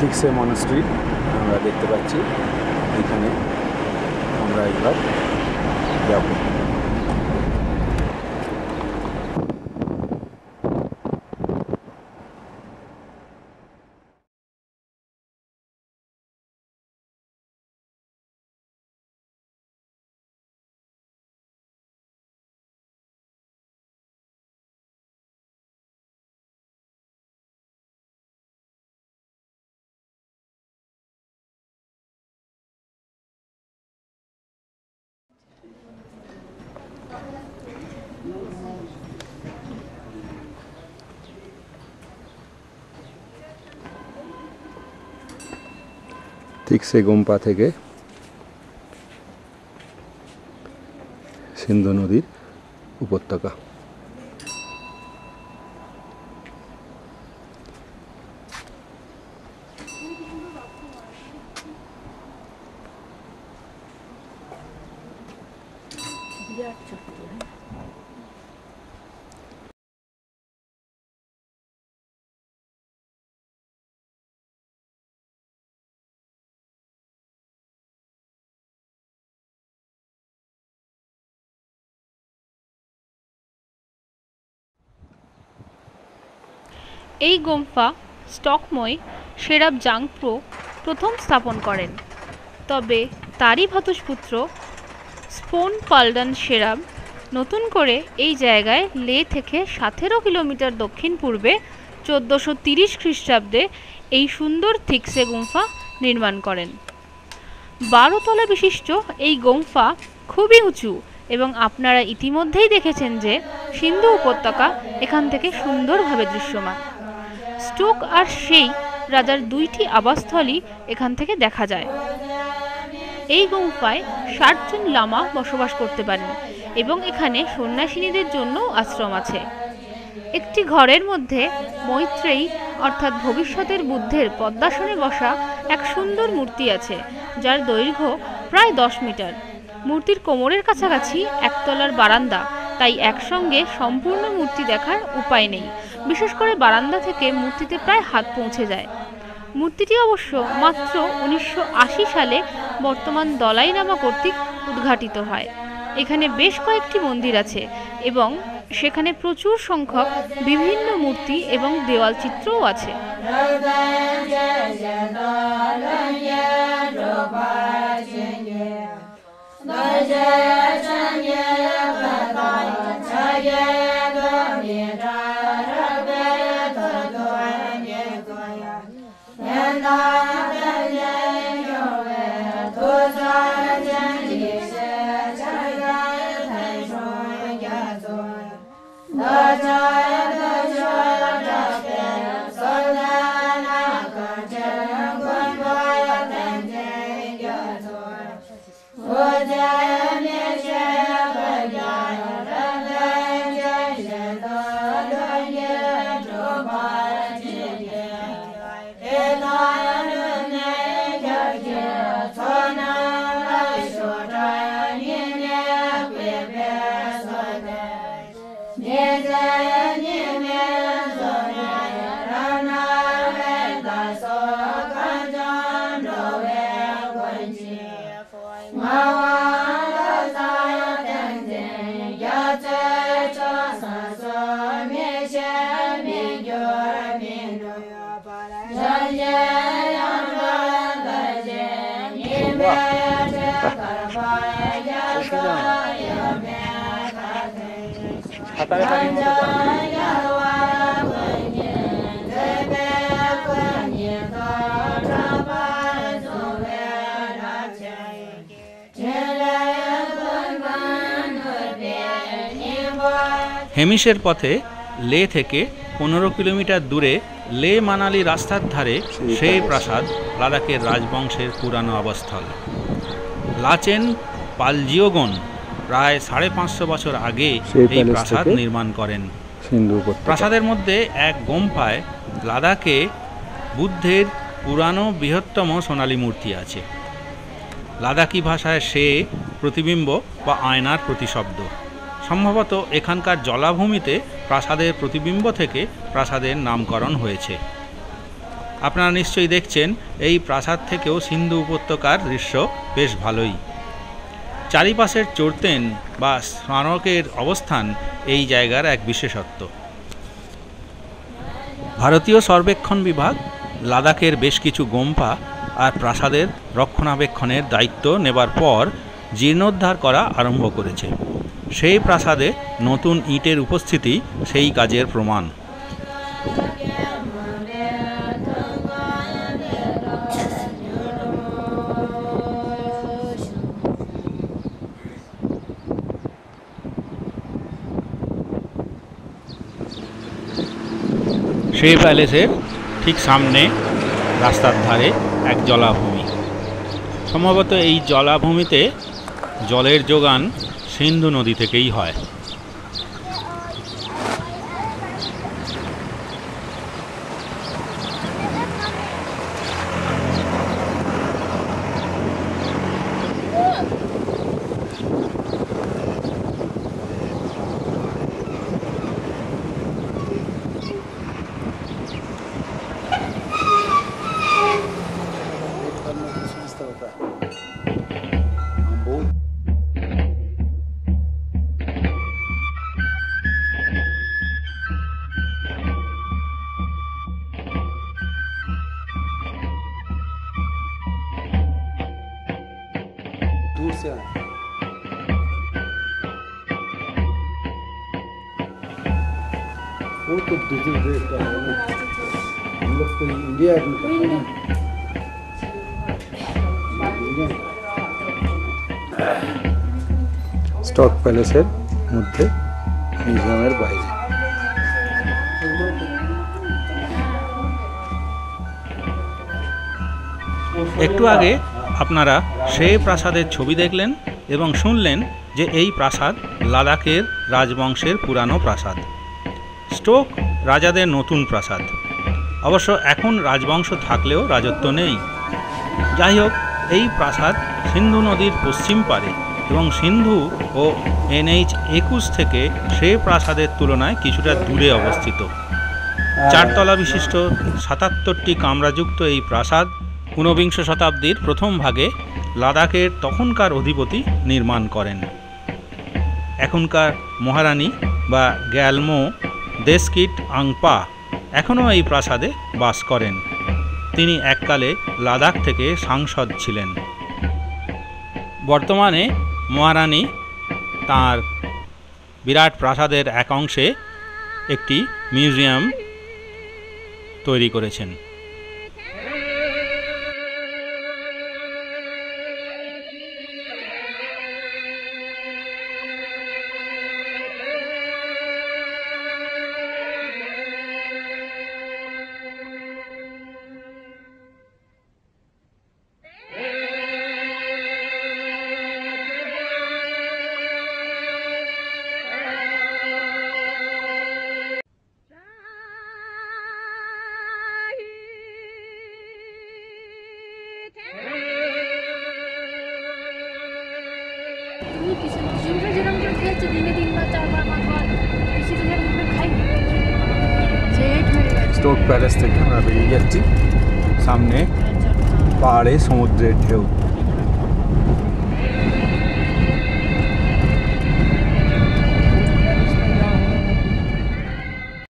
ঠিকসে monastery আমরা দেখতে পাচ্ছি। এখানে আমরা এবার যাব। ঠিকসে গোম্পা থেকে সিন্ধু নদীর উপত্যকা। এই গোম্পা স্টকময় সেরাব জাংপ্রো প্রথম স্থাপন করেন, তবে তারই ভ্রাতুষ্পুত্র স্পোন পালডান সেরাব নতুন করে এই জায়গায় লে থেকে 17 কিলোমিটার দক্ষিণ পূর্বে 1430 খ্রিস্টাব্দে এই সুন্দর থিকসে গুম্ফা নির্মাণ করেন। 12 তলা বিশিষ্ট এই গুম্ফা খুবই উঁচু এবং আপনারা ইতিমধ্যেই দেখেছেন যে সিন্ধু উপত্যকা এখান থেকে সুন্দরভাবে দৃশ্যমান। স্টোক আর সেই রাজার দুইটি আবাসস্থলই এখান থেকে দেখা যায়। এই গুম্ফায় 60 জন লামা বসবাস করতে পারেন এবং এখানে সন্ন্যাসিনীদের জন্য আশ্রম আছে। একটি ঘরের মধ্যে মৈত্রেয়ী অর্থাৎ ভবিষ্যতের বুদ্ধের পদ্মাসনে বসা এক সুন্দর মূর্তি আছে, যার দৈর্ঘ্য প্রায় 10 মিটার। মূর্তির কোমরের কাছাকাছি একতলার বারান্দা, তাই একসঙ্গে সম্পূর্ণ মূর্তি দেখার উপায় নেই। বিশেষ করে বারান্দা থেকে মূর্তিতে প্রায় হাত পৌঁছে যায়। মূর্তিটি অবশ্য মাত্র 1980 সালে বর্তমান দলাই লামা কর্তৃক উদ্ঘাটিত হয়। এখানে বেশ কয়েকটি মন্দির আছে এবং সেখানে প্রচুর সংখ্যক বিভিন্ন মূর্তি এবং দেওয়াল চিত্রও আছে। হেমিসের পথে লে থেকে 15 কিলোমিটার দূরে লে মানালি রাস্তার ধারে সেই প্রাসাদ লাদাখের রাজবংশের পুরানো আবাসস্থল। লাচেন পালজিওগন প্রায় 550 বছর আগে এই প্রাসাদ নির্মাণ করেন। প্রাসাদের মধ্যে এক গোম্পায় লাদাখে বুদ্ধের পুরানো বৃহত্তম সোনালী মূর্তি আছে। লাদাখি ভাষায় সে প্রতিবিম্ব বা আয়নার প্রতিশব্দ। সম্ভবত এখানকার জলাভূমিতে প্রাসাদের প্রতিবিম্ব থেকে প্রাসাদের নামকরণ হয়েছে। আপনারা নিশ্চয়ই দেখছেন এই প্রাসাদ থেকেও সিন্ধু উপত্যকার দৃশ্য বেশ ভালোই। চারিপাশের চোরতেন বা স্মারকের অবস্থান এই জায়গার এক বিশেষত্ব। ভারতীয় সর্বেক্ষণ বিভাগ লাদাখের বেশ কিছু গোম্পা আর প্রাসাদের রক্ষণাবেক্ষণের দায়িত্ব নেবার পর জীর্ণোদ্ধার করা আরম্ভ করেছে। সেই প্রাসাদে নতুন ইটের উপস্থিতি সেই কাজের প্রমাণ। সেই প্যালেসের ঠিক সামনে রাস্তার ধারে এক জলাভূমি। সম্ভবত এই জলাভূমিতে জলের যোগান সিন্ধু নদী থেকেই হয়। दूर से आए वो तो दूसरे देश का है ना, हम लोग तो इंडिया में करते हैं। স্টক প্যালেসের মধ্যে মিউজিয়ামের বাইরে। একটু আগে আপনারা সেই প্রাসাদের ছবি দেখলেন এবং শুনলেন যে এই প্রাসাদ লাদাখের রাজবংশের পুরানো প্রাসাদ। স্টোক রাজাদের নতুন প্রাসাদ। অবশ্য এখন রাজবংশ থাকলেও রাজত্ব নেই। যাই হোক, এই প্রাসাদ সিন্ধু নদীর পশ্চিম পারে এবং সিন্ধু ও NH-21 থেকে সেই প্রাসাদের তুলনায় কিছুটা দূরে অবস্থিত। চারতলা বিশিষ্ট 77টি কামরাযুক্ত এই প্রাসাদ 19বিংশ শতাব্দীর প্রথম ভাগে লাদাখের তখনকার অধিপতি নির্মাণ করেন। এখনকার মহারানী বা গ্যালমো দেশকিট আংপা এখনও এই প্রাসাদে বাস করেন। তিনি এককালে লাদাখ থেকে সাংসদ ছিলেন। বর্তমানে মহারানী তার বিরাট প্রাসাদের এক অংশে একটি মিউজিয়াম তৈরি করেছেন। স্টোক প্যালেস থেকে আমরা বেরিয়ে যাচ্ছি। সামনে পাহাড়ে সমুদ্রের ঢেউ।